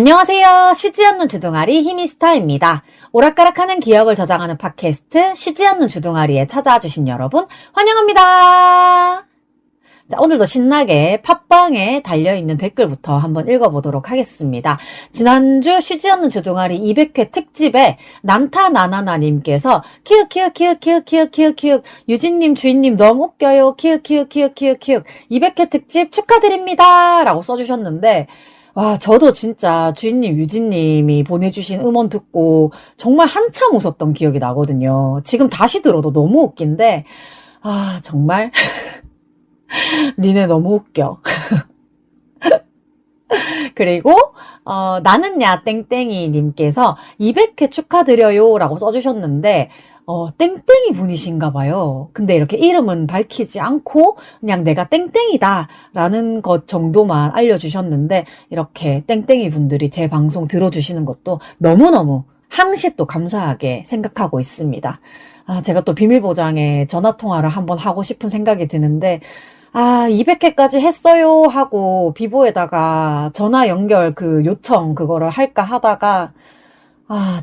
안녕하세요. 쉬지 않는 주둥아리 히미스타입니다. 오락가락하는 기억을 저장하는 팟캐스트 쉬지 않는 주둥아리에 찾아와 주신 여러분 환영합니다. 자, 오늘도 신나게 팟빵에 달려있는 댓글부터 한번 읽어보도록 하겠습니다. 지난주 쉬지 않는 주둥아리 200회 특집에 난타나나나님께서 키읔 유진님 주인님 너무 웃겨요. 키읔 200회 특집 축하드립니다 라고 써주셨는데, 와, 저도 진짜 주인님, 유진님이 보내주신 음원 듣고 정말 한참 웃었던 기억이 나거든요. 지금 다시 들어도 너무 웃긴데, 정말 니네 너무 웃겨. 그리고 나는야 땡땡이 님께서 200회 축하드려요 라고 써주셨는데 땡땡이 분이신가 봐요. 근데 이렇게 이름은 밝히지 않고 그냥 내가 땡땡이다 라는 것 정도만 알려주셨는데, 이렇게 땡땡이 분들이 제 방송 들어주시는 것도 너무너무 항시 또 감사하게 생각하고 있습니다. 제가 또 비밀보장에 전화통화를 한번 하고 싶은 생각이 드는데, 200회까지 했어요 하고 비보에다가 전화 연결 요청 그거를 할까 하다가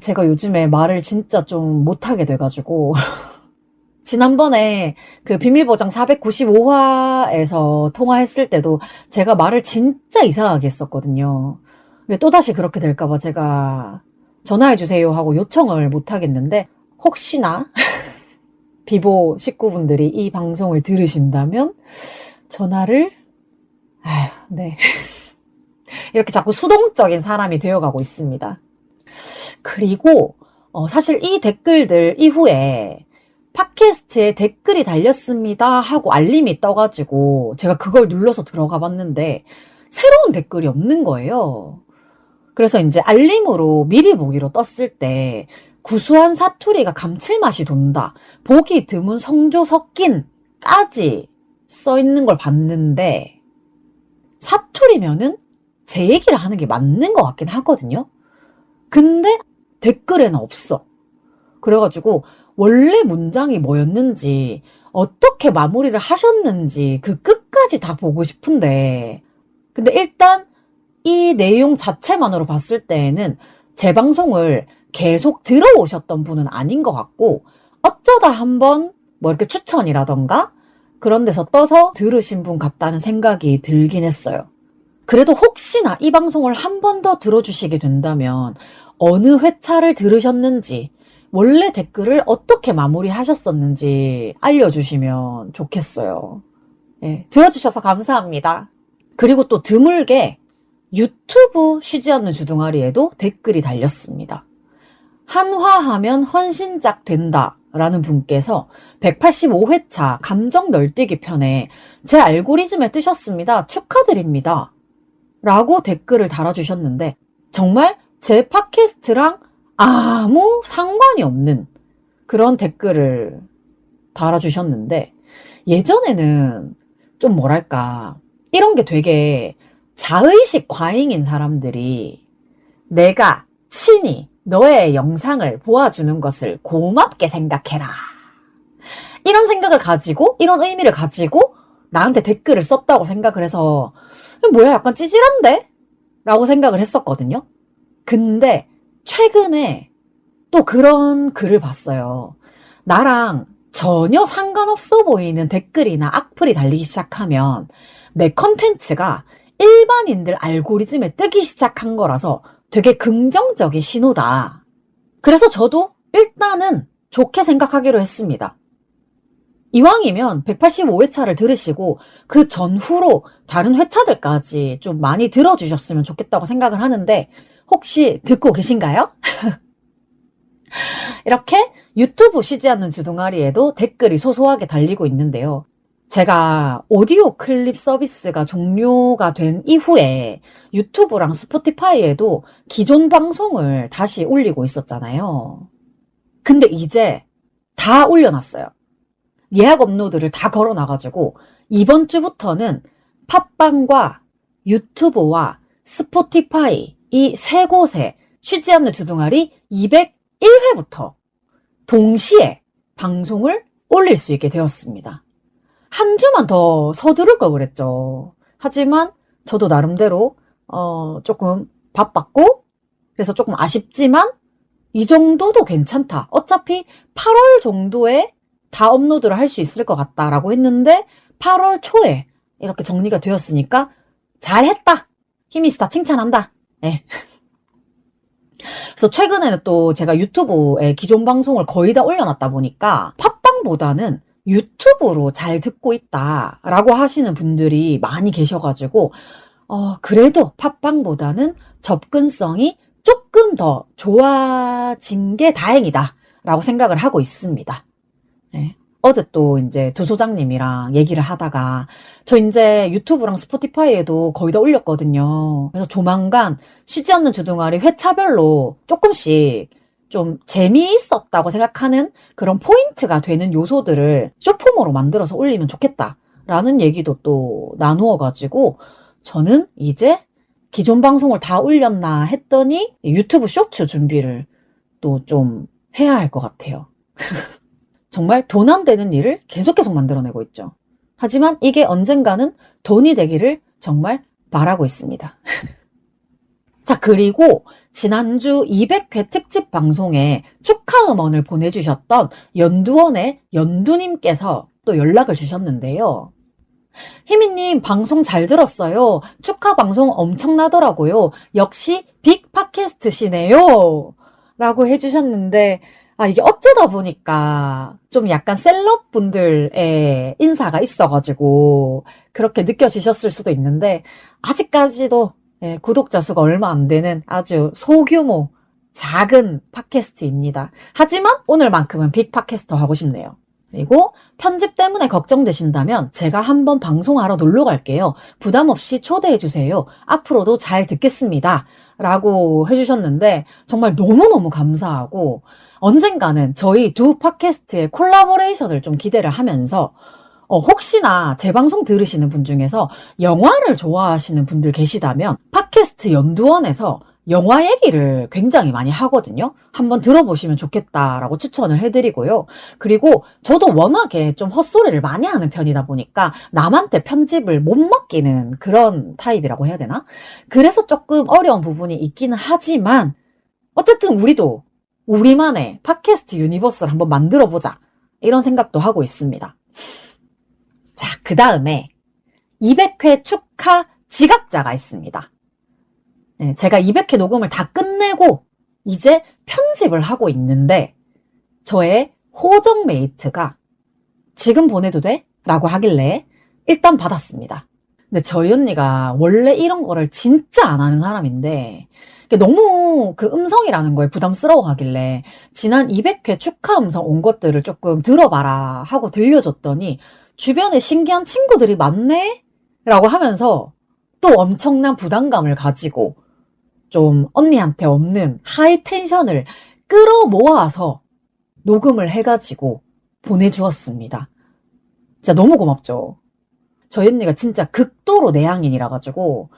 제가 요즘에 말을 진짜 좀 못하게 돼가지고 지난번에 비밀보장 495화에서 통화했을 때도 제가 말을 진짜 이상하게 했었거든요. 또다시 그렇게 될까봐 제가 전화해주세요 하고 요청을 못하겠는데, 혹시나 비보 식구분들이 이 방송을 들으신다면 전화를 네 이렇게 자꾸 수동적인 사람이 되어가고 있습니다. 그리고 사실 이 댓글들 이후에 팟캐스트에 댓글이 달렸습니다 하고 알림이 떠가지고 제가 그걸 눌러서 들어가 봤는데 새로운 댓글이 없는 거예요. 그래서 이제 알림으로 미리 보기로 떴을 때 구수한 사투리가 감칠맛이 돈다, 보기 드문 성조 섞인까지 써있는 걸 봤는데, 사투리면은 제 얘기를 하는 게 맞는 것 같긴 하거든요. 근데 댓글에는 없어. 그래가지고 원래 문장이 뭐였는지, 어떻게 마무리를 하셨는지 끝까지 다 보고 싶은데, 근데 일단 이 내용 자체만으로 봤을 때에는 제 방송을 계속 들어오셨던 분은 아닌 것 같고, 어쩌다 한번 이렇게 추천이라던가 그런 데서 떠서 들으신 분 같다는 생각이 들긴 했어요. 그래도 혹시나 이 방송을 한 번 더 들어주시게 된다면 어느 회차를 들으셨는지, 원래 댓글을 어떻게 마무리하셨었는지 알려주시면 좋겠어요. 네, 들어주셔서 감사합니다. 그리고 또 드물게 유튜브 쉬지 않는 주둥아리에도 댓글이 달렸습니다. 한화하면 헌신작 된다 라는 분께서 185회차 감정 널뛰기 편에 제 알고리즘에 뜨셨습니다. 축하드립니다 라고 댓글을 달아주셨는데, 정말 제 팟캐스트랑 아무 상관이 없는 그런 댓글을 달아주셨는데, 예전에는 좀 뭐랄까 이런 게 되게 자의식 과잉인 사람들이 내가 친히 너의 영상을 보아주는 것을 고맙게 생각해라, 이런 생각을 가지고, 이런 의미를 가지고 나한테 댓글을 썼다고 생각을 해서 뭐야 약간 찌질한데? 라고 생각을 했었거든요. 근데 최근에 또 그런 글을 봤어요. 나랑 전혀 상관없어 보이는 댓글이나 악플이 달리기 시작하면 내 컨텐츠가 일반인들 알고리즘에 뜨기 시작한 거라서 되게 긍정적인 신호다. 그래서 저도 일단은 좋게 생각하기로 했습니다. 이왕이면 185회차를 들으시고 그 전후로 다른 회차들까지 좀 많이 들어주셨으면 좋겠다고 생각을 하는데, 혹시 듣고 계신가요? 이렇게 유튜브 쉬지 않는 주둥아리에도 댓글이 소소하게 달리고 있는데요. 제가 오디오 클립 서비스가 종료가 된 이후에 유튜브랑 스포티파이에도 기존 방송을 다시 올리고 있었잖아요. 근데 이제 다 올려놨어요. 예약 업로드를 다 걸어놔가지고 이번 주부터는 팟빵과 유튜브와 스포티파이 이 세 곳에 쉬지 않는 주둥아리 201회부터 동시에 방송을 올릴 수 있게 되었습니다. 한 주만 더 서두를 걸 그랬죠. 하지만 저도 나름대로 조금 바빴고 그래서 조금 아쉽지만 이 정도도 괜찮다. 어차피 8월 정도에 다 업로드를 할 수 있을 것 같다라고 했는데 8월 초에 이렇게 정리가 되었으니까 잘했다. 히미스타 칭찬한다. 네. 그래서 최근에는 또 제가 유튜브에 기존 방송을 거의 다 올려놨다 보니까 팟빵보다는 유튜브로 잘 듣고 있다라고 하시는 분들이 많이 계셔가지고 그래도 팟빵보다는 접근성이 조금 더 좋아진 게 다행이다 라고 생각을 하고 있습니다. 네. 어제 또 이제 두 소장님이랑 얘기를 하다가 저 이제 유튜브랑 스포티파이에도 거의 다 올렸거든요. 그래서 조만간 쉬지 않는 주둥아리 회차별로 조금씩 좀 재미있었다고 생각하는 그런 포인트가 되는 요소들을 쇼폼으로 만들어서 올리면 좋겠다라는 얘기도 또 나누어가지고 저는 이제 기존 방송을 다 올렸나 했더니 유튜브 쇼츠 준비를 또 좀 해야 할 것 같아요. 정말 돈 안 되는 일을 계속 만들어내고 있죠. 하지만 이게 언젠가는 돈이 되기를 정말 바라고 있습니다. 자, 그리고 지난주 200회 특집 방송에 축하 음원을 보내주셨던 연두원의 연두님께서 또 연락을 주셨는데요. 희미님 방송 잘 들었어요. 축하 방송 엄청나더라고요. 역시 빅 팟캐스트시네요. 라고 해주셨는데 이게 어쩌다 보니까 좀 약간 셀럽 분들의 인사가 있어가지고 그렇게 느껴지셨을 수도 있는데 아직까지도 구독자 수가 얼마 안 되는 아주 소규모 작은 팟캐스트입니다. 하지만 오늘만큼은 빅 팟캐스터 하고 싶네요. 그리고 편집 때문에 걱정되신다면 제가 한번 방송하러 놀러 갈게요. 부담 없이 초대해주세요. 앞으로도 잘 듣겠습니다. 라고 해주셨는데 정말 너무너무 감사하고 언젠가는 저희 두 팟캐스트의 콜라보레이션을 좀 기대를 하면서 혹시나 제 방송 들으시는 분 중에서 영화를 좋아하시는 분들 계시다면 팟캐스트 연두원에서 영화 얘기를 굉장히 많이 하거든요. 한번 들어보시면 좋겠다라고 추천을 해드리고요. 그리고 저도 워낙에 좀 헛소리를 많이 하는 편이다 보니까 남한테 편집을 못 맡기는 그런 타입이라고 해야 되나? 그래서 조금 어려운 부분이 있기는 하지만 어쨌든 우리도 우리만의 팟캐스트 유니버스를 한번 만들어보자 이런 생각도 하고 있습니다. 자, 그 다음에 200회 축하 지각자가 있습니다. 네, 제가 200회 녹음을 다 끝내고 이제 편집을 하고 있는데 저의 호정 메이트가 지금 보내도 돼? 라고 하길래 일단 받았습니다. 근데 저희 언니가 원래 이런 거를 진짜 안 하는 사람인데 너무 그 음성이라는 거에 부담스러워 하길래 지난 200회 축하 음성 온 것들을 조금 들어봐라 하고 들려줬더니 주변에 신기한 친구들이 많네? 라고 하면서 또 엄청난 부담감을 가지고 좀 언니한테 없는 하이 텐션을 끌어모아서 녹음을 해가지고 보내주었습니다. 진짜 너무 고맙죠. 저희 언니가 진짜 극도로 내향인이라 가지고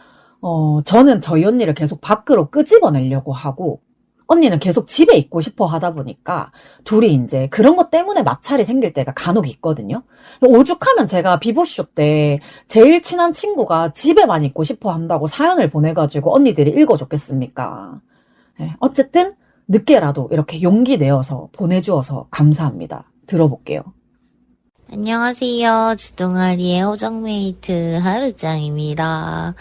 저는 저희 언니를 계속 밖으로 끄집어내려고 하고 언니는 계속 집에 있고 싶어 하다 보니까 둘이 이제 그런 것 때문에 마찰이 생길 때가 간혹 있거든요. 오죽하면 제가 비보쇼 때 제일 친한 친구가 집에만 있고 싶어 한다고 사연을 보내가지고 언니들이 읽어줬겠습니까? 네, 어쨌든 늦게라도 이렇게 용기 내어서 보내주어서 감사합니다. 들어볼게요. 안녕하세요. 주둥아리의 호정메이트 하루짱입니다.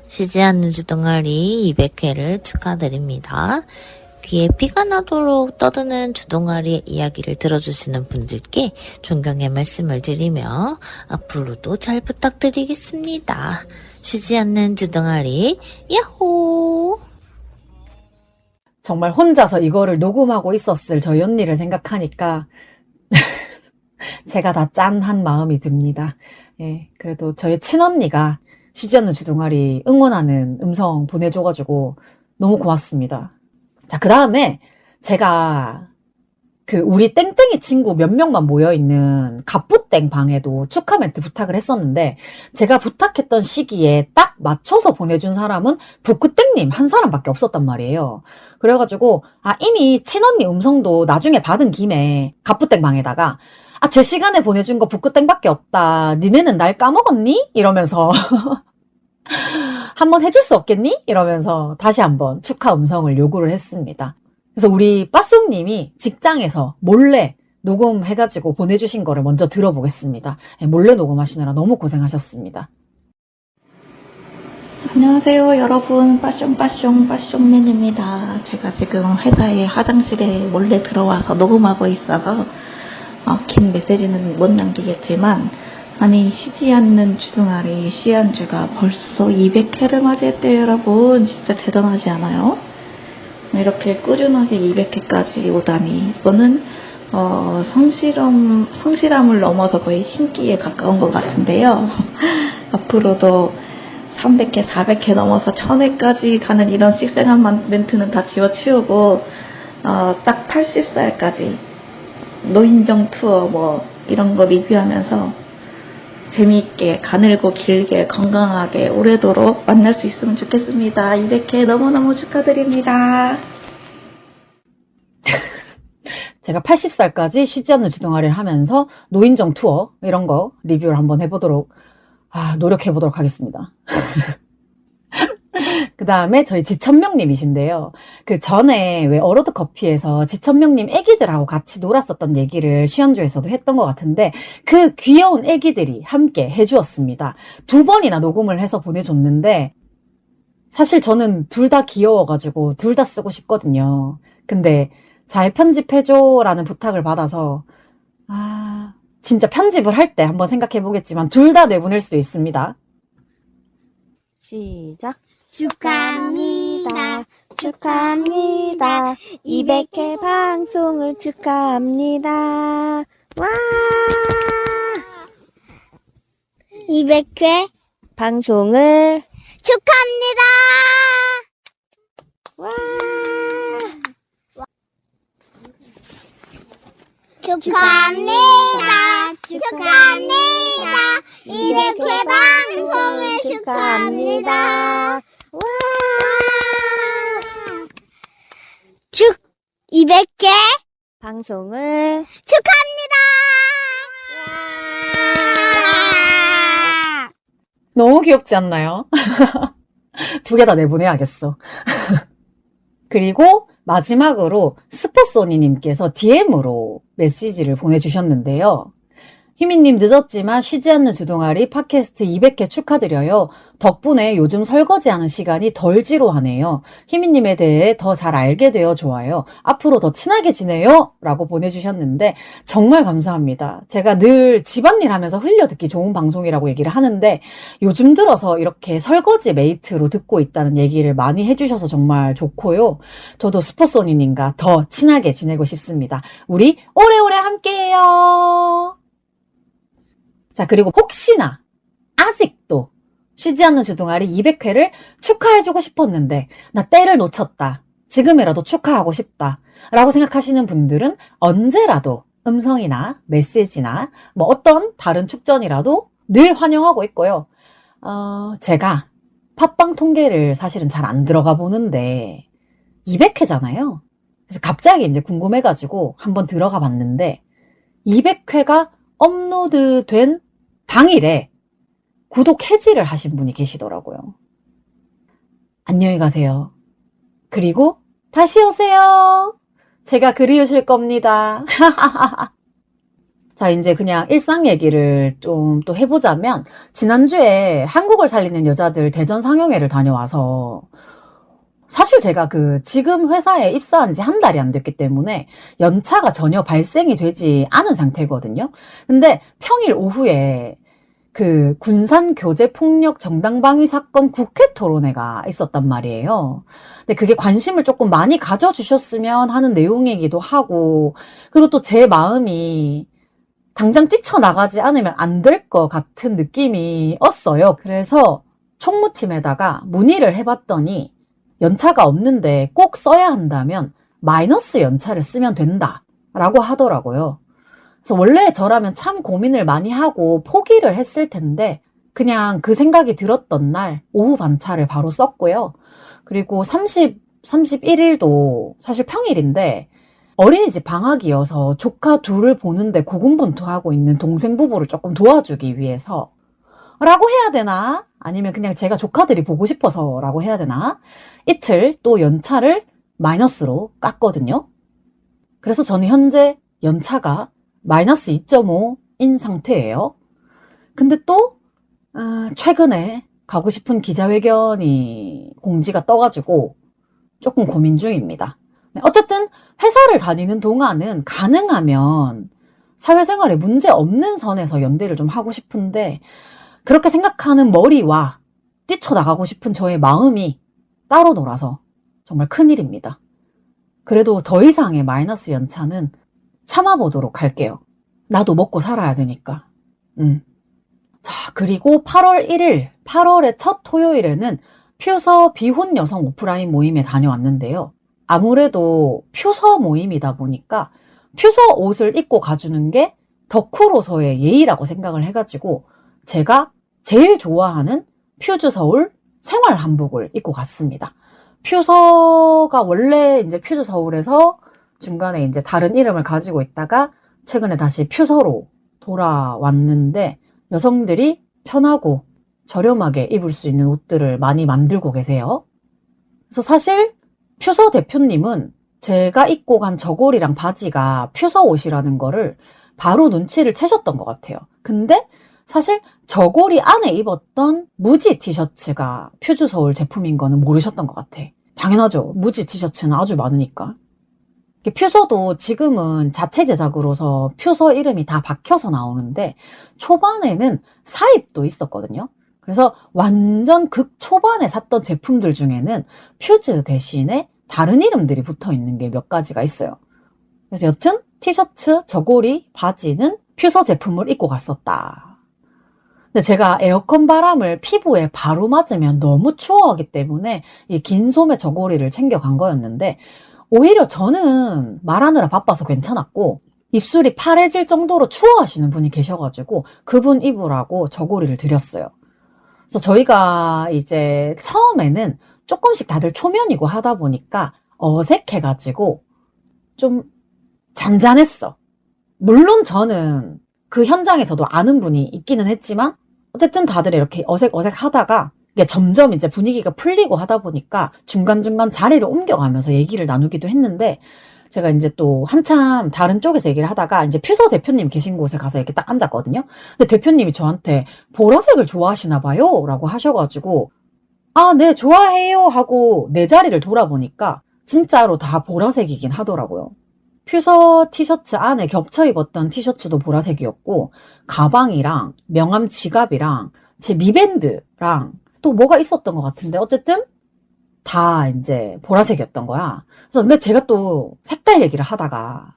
쉬지 않는 주둥아리 200회를 축하드립니다. 귀에 피가 나도록 떠드는 주둥아리의 이야기를 들어주시는 분들께 존경의 말씀을 드리며 앞으로도 잘 부탁드리겠습니다. 쉬지 않는 주둥아리 야호! 정말 혼자서 이거를 녹음하고 있었을 저희 언니를 생각하니까 제가 다 짠한 마음이 듭니다. 예, 그래도 저희 친언니가 쉬지 않는 주둥아리 응원하는 음성 보내줘가지고 너무 고맙습니다. 자, 그 다음에 제가 우리 땡땡이 친구 몇 명만 모여있는 갑부땡 방에도 축하 멘트 부탁을 했었는데 제가 부탁했던 시기에 딱 맞춰서 보내준 사람은 부크땡님 한 사람밖에 없었단 말이에요. 그래가지고 이미 친언니 음성도 나중에 받은 김에 갑부땡 방에다가 제 시간에 보내준 거 부크땡밖에 없다. 니네는 날 까먹었니? 이러면서 한번 해줄 수 없겠니? 이러면서 다시 한번 축하 음성을 요구를 했습니다. 그래서 우리 빠쏨님이 직장에서 몰래 녹음해가지고 보내주신 거를 먼저 들어보겠습니다. 몰래 녹음하시느라 너무 고생하셨습니다. 안녕하세요 여러분, 빠숑맨입니다. 제가 지금 회사의 화장실에 몰래 들어와서 녹음하고 있어서 긴 메시지는 못 남기겠지만, 아니 쉬지 않는 주둥아리 시안주가 벌써 200회를 맞이했대요 여러분. 진짜 대단하지 않아요? 이렇게 꾸준하게 200회까지 오다니, 이거는 성실함을 넘어서 거의 신기에 가까운 것 같은데요. 앞으로도 300회, 400회 넘어서 1000회까지 가는 이런 씩씩한 멘트는 다 지워치우고 딱 80살까지 노인정 투어 뭐 이런 거 리뷰하면서 재미있게 가늘고 길게 건강하게 오래도록 만날 수 있으면 좋겠습니다. 200회 너무너무 축하드립니다. 제가 80살까지 쉬지 않는 주둥아리를 하면서 노인정 투어 이런 거 리뷰를 한번 해보도록 노력해보도록 하겠습니다. 그 다음에 저희 지천명님이신데요. 그 전에 왜 어로드 커피에서 지천명님 애기들하고 같이 놀았었던 얘기를 시연주에서도 했던 것 같은데, 그 귀여운 애기들이 함께 해주었습니다. 2번이나 녹음을 해서 보내줬는데, 사실 저는 둘 다 귀여워가지고 둘 다 쓰고 싶거든요. 근데 잘 편집해줘라는 부탁을 받아서 진짜 편집을 할 때 한번 생각해보겠지만 둘 다 내보낼 수도 있습니다. 시작. 축하합니다. 축하합니다. 200회 방송을 축하합니다. 와! 200회 방송을 축하합니다. 와! 축하합니다. 축하합니다. 200회 방송을 축하합니다. 와! 200회 방송을 축하합니다. 너무 귀엽지 않나요? 2개 다 내보내야겠어. 그리고 마지막으로 스포소니님께서 DM으로 메시지를 보내주셨는데요. 희미님, 늦었지만 쉬지 않는 주둥아리 팟캐스트 200회 축하드려요. 덕분에 요즘 설거지하는 시간이 덜 지루하네요. 희미님에 대해 더 잘 알게 되어 좋아요. 앞으로 더 친하게 지내요. 라고 보내주셨는데 정말 감사합니다. 제가 늘 집안일 하면서 흘려듣기 좋은 방송이라고 얘기를 하는데, 요즘 들어서 이렇게 설거지 메이트로 듣고 있다는 얘기를 많이 해주셔서 정말 좋고요. 저도 스포소니님과 더 친하게 지내고 싶습니다. 우리 오래오래 함께해요. 자, 그리고 혹시나 아직도 쉬지 않는 주둥아리 200회를 축하해주고 싶었는데 나 때를 놓쳤다, 지금이라도 축하하고 싶다 라고 생각하시는 분들은 언제라도 음성이나 메시지나 뭐 어떤 다른 축전이라도 늘 환영하고 있고요. 제가 팟빵 통계를 사실은 잘 안 들어가 보는데 200회잖아요. 그래서 갑자기 이제 궁금해가지고 한번 들어가 봤는데 200회가 업로드된 당일에 구독 해지를 하신 분이 계시더라고요. 안녕히 가세요. 그리고 다시 오세요. 제가 그리우실 겁니다. 자, 이제 그냥 일상 얘기를 좀 또 해보자면, 지난주에 한국을 살리는 여자들 대전 상영회를 다녀와서, 사실 제가 지금 회사에 입사한 지 한 달이 안 됐기 때문에 연차가 전혀 발생이 되지 않은 상태거든요. 근데 평일 오후에 군산 교제 폭력 정당방위 사건 국회 토론회가 있었단 말이에요. 근데 그게 관심을 조금 많이 가져주셨으면 하는 내용이기도 하고, 그리고 또 제 마음이 당장 뛰쳐나가지 않으면 안 될 것 같은 느낌이었어요. 그래서 총무팀에다가 문의를 해봤더니 연차가 없는데 꼭 써야 한다면 마이너스 연차를 쓰면 된다라고 하더라고요. 그래서 원래 저라면 참 고민을 많이 하고 포기를 했을 텐데 그냥 그 생각이 들었던 날 오후 반차를 바로 썼고요. 그리고 31일도 사실 평일인데 어린이집 방학이어서 조카 둘을 보는데 고군분투하고 있는 동생 부부를 조금 도와주기 위해서 라고 해야 되나? 아니면 그냥 제가 조카들이 보고 싶어서 라고 해야 되나? 이틀 또 연차를 마이너스로 깠거든요. 그래서 저는 현재 연차가 마이너스 2.5인 상태예요. 근데 또 최근에 가고 싶은 기자회견이 공지가 떠가지고 조금 고민 중입니다. 어쨌든 회사를 다니는 동안은 가능하면 사회생활에 문제 없는 선에서 연대를 좀 하고 싶은데 그렇게 생각하는 머리와 뛰쳐나가고 싶은 저의 마음이 따로 놀아서 정말 큰일입니다. 그래도 더 이상의 마이너스 연차는 참아보도록 할게요. 나도 먹고 살아야 되니까. 자, 그리고 8월 1일, 8월의 첫 토요일에는 퓨서 비혼 여성 오프라인 모임에 다녀왔는데요. 아무래도 퓨서 모임이다 보니까 퓨서 옷을 입고 가주는 게 덕후로서의 예의라고 생각을 해가지고 제가 제일 좋아하는 퓨즈 서울 생활 한복을 입고 갔습니다. 퓨서가 원래 이제 퓨즈 서울에서 중간에 이제 다른 이름을 가지고 있다가 최근에 다시 퓨서로 돌아왔는데 여성들이 편하고 저렴하게 입을 수 있는 옷들을 많이 만들고 계세요. 그래서 사실 퓨서 대표님은 제가 입고 간 저고리랑 바지가 퓨서 옷이라는 거를 바로 눈치를 채셨던 것 같아요. 근데 사실 저고리 안에 입었던 무지 티셔츠가 퓨즈 서울 제품인 거는 모르셨던 것 같아. 당연하죠. 무지 티셔츠는 아주 많으니까. 퓨서도 지금은 자체 제작으로서 퓨서 이름이 다 박혀서 나오는데 초반에는 사입도 있었거든요. 그래서 완전 극 초반에 샀던 제품들 중에는 퓨즈 대신에 다른 이름들이 붙어 있는 게 몇 가지가 있어요. 그래서 여튼 티셔츠, 저고리, 바지는 퓨서 제품을 입고 갔었다. 근데 제가 에어컨 바람을 피부에 바로 맞으면 너무 추워하기 때문에 이 긴 소매 저고리를 챙겨간 거였는데 오히려 저는 말하느라 바빠서 괜찮았고 입술이 파래질 정도로 추워하시는 분이 계셔가지고 그분 입으라고 저고리를 드렸어요. 그래서 저희가 이제 처음에는 조금씩 다들 초면이고 하다 보니까 어색해가지고 좀 잔잔했어. 물론 저는 그 현장에서도 아는 분이 있기는 했지만 어쨌든 다들 이렇게 어색어색 하다가 이게 점점 이제 분위기가 풀리고 하다 보니까 중간중간 자리를 옮겨가면서 얘기를 나누기도 했는데 제가 이제 또 한참 다른 쪽에서 얘기를 하다가 이제 퓨서 대표님 계신 곳에 가서 이렇게 딱 앉았거든요. 근데 대표님이 저한테 보라색을 좋아하시나 봐요 라고 하셔가지고 아, 네, 좋아해요 하고 내 자리를 돌아보니까 진짜로 다 보라색이긴 하더라고요. 퓨서 티셔츠 안에 겹쳐 입었던 티셔츠도 보라색이었고 가방이랑 명함 지갑이랑 제 미밴드랑 또 뭐가 있었던 것 같은데 어쨌든 다 이제 보라색이었던 거야. 그래서 근데 제가 또 색깔 얘기를 하다가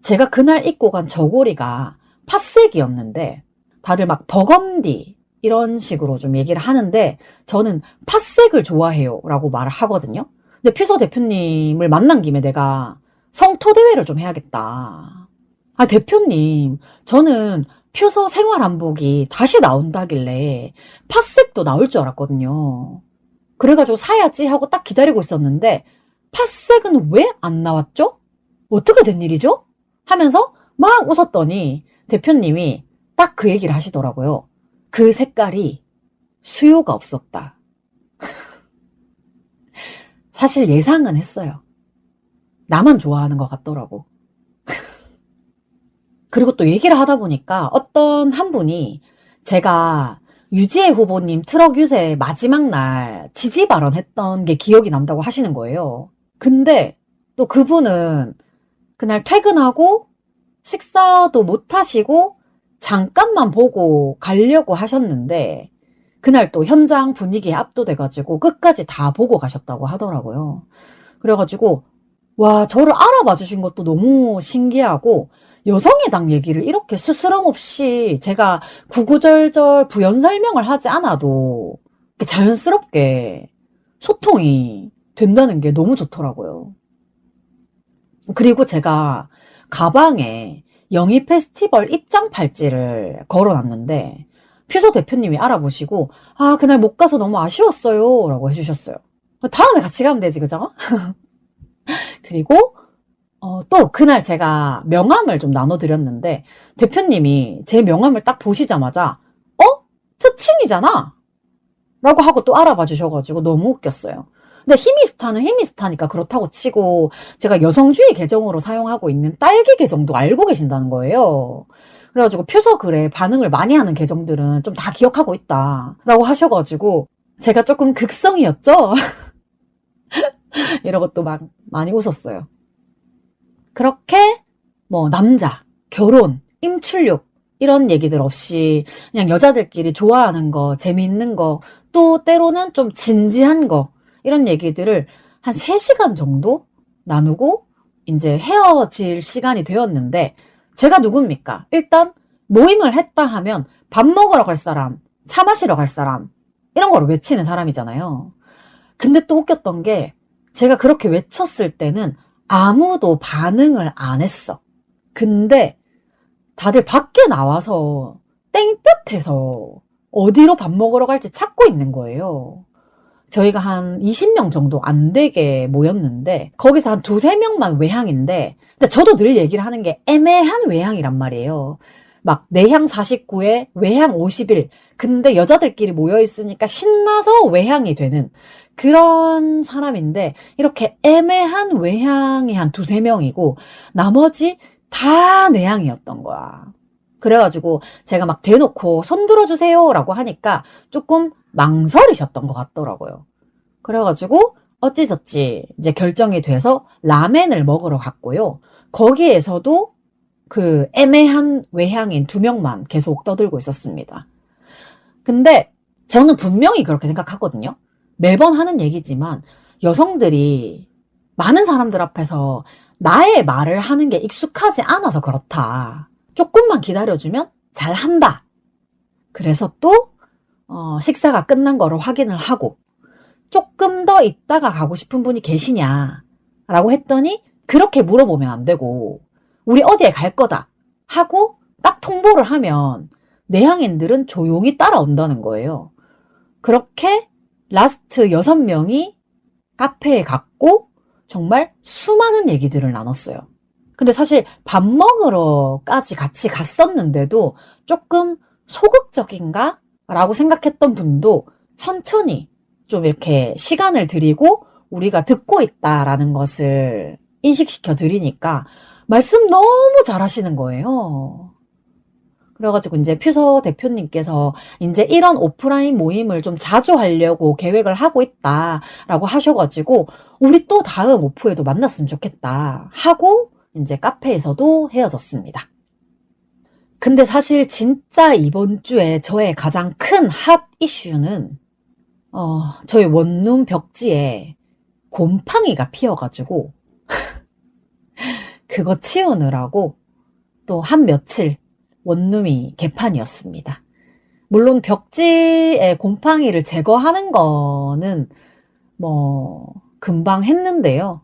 제가 그날 입고 간 저고리가 팥색이었는데 다들 막 버건디 이런 식으로 좀 얘기를 하는데 저는 팥색을 좋아해요 라고 말을 하거든요. 근데 퓨서 대표님을 만난 김에 내가 성토대회를 좀 해야겠다. 아, 대표님, 저는 퓨서 생활한복이 다시 나온다길래 팥색도 나올 줄 알았거든요. 그래가지고 사야지 하고 딱 기다리고 있었는데 팥색은 왜 안 나왔죠? 어떻게 된 일이죠? 하면서 막 웃었더니 대표님이 딱 그 얘기를 하시더라고요. 그 색깔이 수요가 없었다. 사실 예상은 했어요. 나만 좋아하는 것 같더라고. 그리고 또 얘기를 하다 보니까 어떤 한 분이 제가 유지혜 후보님 트럭 유세 마지막 날 지지 발언했던 게 기억이 난다고 하시는 거예요. 근데 또 그분은 그날 퇴근하고 식사도 못 하시고 잠깐만 보고 가려고 하셨는데 그날 또 현장 분위기에 압도돼가지고 끝까지 다 보고 가셨다고 하더라고요. 그래가지고 와, 저를 알아봐 주신 것도 너무 신기하고 여성의 당 얘기를 이렇게 스스럼 없이 제가 구구절절 부연 설명을 하지 않아도 자연스럽게 소통이 된다는 게 너무 좋더라고요. 그리고 제가 가방에 영희 페스티벌 입장 팔찌를 걸어놨는데 퓨서 대표님이 알아보시고 아, 그날 못 가서 너무 아쉬웠어요 라고 해주셨어요. 다음에 같이 가면 되지, 그죠? 그리고 또 그날 제가 명함을 좀 나눠드렸는데 대표님이 제 명함을 딱 보시자마자 힘이잖아 라고 하고 또 알아봐 주셔가지고 너무 웃겼어요. 근데 히미스타는 히미스타니까 그렇다고 치고 제가 여성주의 계정으로 사용하고 있는 딸기 계정도 알고 계신다는 거예요. 그래가지고 퓨서글에 반응을 많이 하는 계정들은 좀 다 기억하고 있다 라고 하셔가지고 제가 조금 극성이었죠? 이러고 또 막 많이 웃었어요. 그렇게 뭐 남자, 결혼, 임출육 이런 얘기들 없이 그냥 여자들끼리 좋아하는 거, 재미있는 거, 또 때로는 좀 진지한 거 이런 얘기들을 한 3시간 정도 나누고 이제 헤어질 시간이 되었는데 제가 누굽니까? 일단 모임을 했다 하면 밥 먹으러 갈 사람, 차 마시러 갈 사람 이런 걸 외치는 사람이잖아요. 근데 또 웃겼던 게 제가 그렇게 외쳤을 때는 아무도 반응을 안 했어. 근데 다들 밖에 나와서 땡볕에서 어디로 밥 먹으러 갈지 찾고 있는 거예요. 저희가 한 20명 정도 안 되게 모였는데 거기서 한 2-3명만 외향인데 근데 저도 늘 얘기를 하는 게 애매한 외향이란 말이에요. 막 내향 49에 외향 51 근데 여자들끼리 모여있으니까 신나서 외향이 되는 그런 사람인데 이렇게 애매한 외향이 한 2-3명이고 나머지 다 내향이었던 거야. 그래가지고 제가 막 대놓고 손 들어주세요 라고 하니까 조금 망설이셨던 것 같더라고요. 그래가지고 어찌저찌 이제 결정이 돼서 라멘을 먹으러 갔고요. 거기에서도 그 애매한 외향인 2명만 계속 떠들고 있었습니다. 근데 저는 분명히 그렇게 생각하거든요. 매번 하는 얘기지만 여성들이 많은 사람들 앞에서 나의 말을 하는 게 익숙하지 않아서 그렇다. 조금만 기다려주면 잘한다. 그래서 또 식사가 끝난 거를 확인을 하고 조금 더 있다가 가고 싶은 분이 계시냐 라고 했더니 그렇게 물어보면 안 되고 우리 어디에 갈 거다 하고 딱 통보를 하면 내향인들은 조용히 따라온다는 거예요. 그렇게 라스트 6명이 카페에 갔고 정말 수많은 얘기들을 나눴어요. 근데 사실 밥 먹으러까지 같이 갔었는데도 조금 소극적인가? 라고 생각했던 분도 천천히 좀 이렇게 시간을 드리고 우리가 듣고 있다라는 것을 인식시켜 드리니까 말씀 너무 잘하시는 거예요. 그래가지고 이제 퓨서 대표님께서 이제 이런 오프라인 모임을 좀 자주 하려고 계획을 하고 있다라고 하셔가지고 우리 또 다음 오프에도 만났으면 좋겠다 하고 이제 카페에서도 헤어졌습니다. 근데 사실 진짜 이번 주에 저의 가장 큰 핫 이슈는 저희 원룸 벽지에 곰팡이가 피어가지고 그거 치우느라고 또 한 며칠 원룸이 개판이었습니다. 물론 벽지에 곰팡이를 제거하는 거는 뭐 금방 했는데요.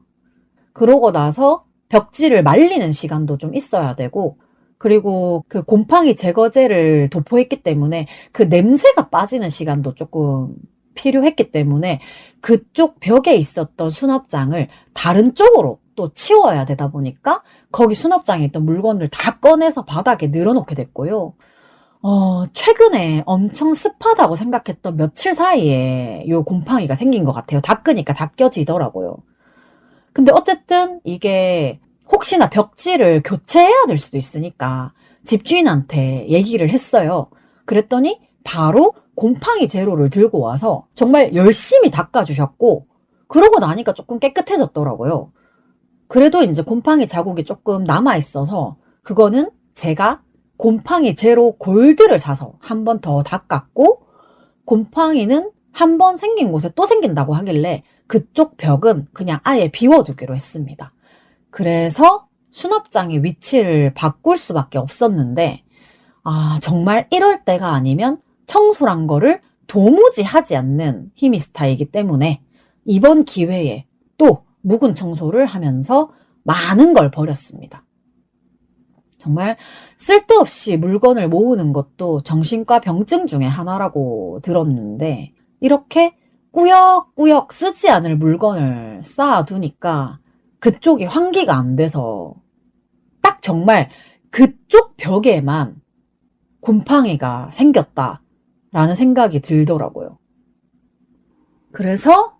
그러고 나서 벽지를 말리는 시간도 좀 있어야 되고 그리고 그 곰팡이 제거제를 도포했기 때문에 그 냄새가 빠지는 시간도 조금 필요했기 때문에 그쪽 벽에 있었던 수납장을 다른 쪽으로 또 치워야 되다 보니까 거기 수납장에 있던 물건을 다 꺼내서 바닥에 늘어놓게 됐고요. 최근에 엄청 습하다고 생각했던 며칠 사이에 요 곰팡이가 생긴 것 같아요. 닦으니까 다 껴지더라고요. 근데 어쨌든 이게 혹시나 벽지를 교체해야 될 수도 있으니까 집주인한테 얘기를 했어요. 그랬더니 바로 곰팡이 제로를 들고 와서 정말 열심히 닦아주셨고 그러고 나니까 조금 깨끗해졌더라고요. 그래도 이제 곰팡이 자국이 조금 남아있어서 그거는 제가 곰팡이 제로 골드를 사서 한 번 더 닦았고 곰팡이는 한 번 생긴 곳에 또 생긴다고 하길래 그쪽 벽은 그냥 아예 비워두기로 했습니다. 그래서 수납장의 위치를 바꿀 수밖에 없었는데 정말 이럴 때가 아니면 청소란 거를 도무지 하지 않는 히미스타이기 때문에 이번 기회에 또 묵은 청소를 하면서 많은 걸 버렸습니다. 정말 쓸데없이 물건을 모으는 것도 정신과 병증 중에 하나라고 들었는데 이렇게 꾸역꾸역 쓰지 않을 물건을 쌓아두니까 그쪽이 환기가 안 돼서 딱 정말 그쪽 벽에만 곰팡이가 생겼다 라는 생각이 들더라고요. 그래서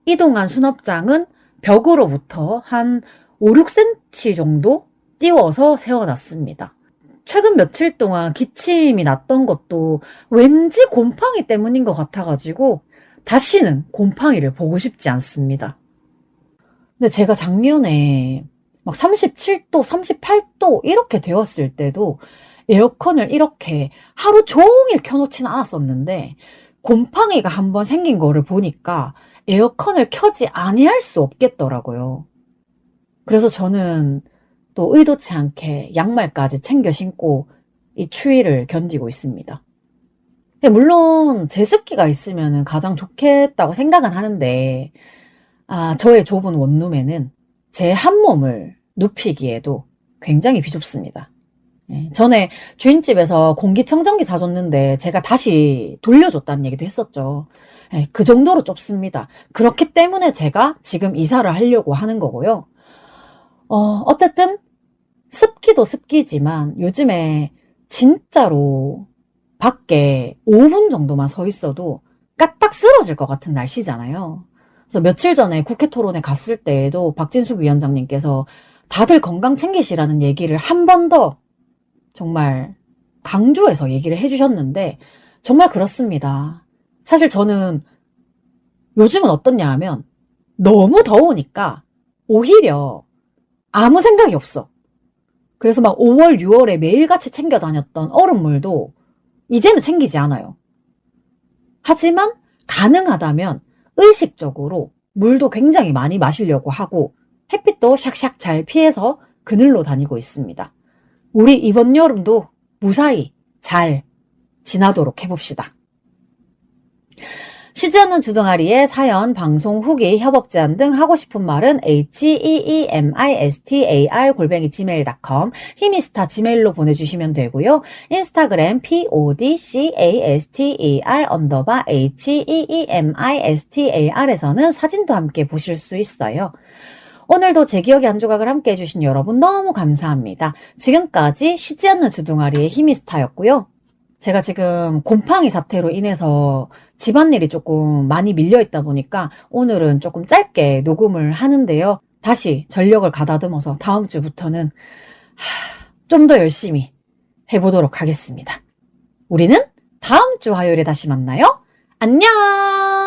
이동한 수납장은 벽으로부터 한 5, 6cm 정도 띄워서 세워놨습니다. 최근 며칠 동안 기침이 났던 것도 왠지 곰팡이 때문인 것 같아가지고 다시는 곰팡이를 보고 싶지 않습니다. 근데 제가 작년에 막 37도, 38도 이렇게 되었을 때도 에어컨을 이렇게 하루 종일 켜놓지는 않았었는데 곰팡이가 한번 생긴 거를 보니까 에어컨을 켜지 아니할 수 없겠더라고요. 그래서 저는 또 의도치 않게 양말까지 챙겨 신고 이 추위를 견디고 있습니다. 물론 제습기가 있으면 가장 좋겠다고 생각은 하는데 저의 좁은 원룸에는 제 한 몸을 눕히기에도 굉장히 비좁습니다. 전에 주인집에서 공기청정기 사줬는데 제가 다시 돌려줬다는 얘기도 했었죠. 그 정도로 좁습니다. 그렇기 때문에 제가 지금 이사를 하려고 하는 거고요. 어쨌든 습기도 습기지만 요즘에 진짜로 밖에 5분 정도만 서 있어도 까딱 쓰러질 것 같은 날씨잖아요. 그래서 며칠 전에 국회 토론회 갔을 때에도 박진숙 위원장님께서 다들 건강 챙기시라는 얘기를 한 번 더 정말 강조해서 얘기를 해주셨는데 정말 그렇습니다. 사실 저는 요즘은 어떻냐 하면 너무 더우니까 오히려 아무 생각이 없어. 그래서 막 5월, 6월에 매일같이 챙겨 다녔던 얼음물도 이제는 챙기지 않아요. 하지만 가능하다면 의식적으로 물도 굉장히 많이 마시려고 하고 햇빛도 샥샥 잘 피해서 그늘로 다니고 있습니다. 우리 이번 여름도 무사히 잘 지나도록 해봅시다. 쉬지 않는 주둥아리에 사연, 방송 후기, 협업 제안 등 하고 싶은 말은 heemistar@gmail.com 히미스타 지메일로 보내주시면 되고요. 인스타그램 podcast_heemistar에서는 사진도 함께 보실 수 있어요. 오늘도 제 기억의 한 조각을 함께 해주신 여러분 너무 감사합니다. 지금까지 쉬지 않는 주둥아리의 히미스타였고요. 제가 지금 곰팡이 사태로 인해서 집안일이 조금 많이 밀려있다 보니까 오늘은 조금 짧게 녹음을 하는데요. 다시 전력을 가다듬어서 다음 주부터는 좀 더 열심히 해보도록 하겠습니다. 우리는 다음 주 화요일에 다시 만나요. 안녕!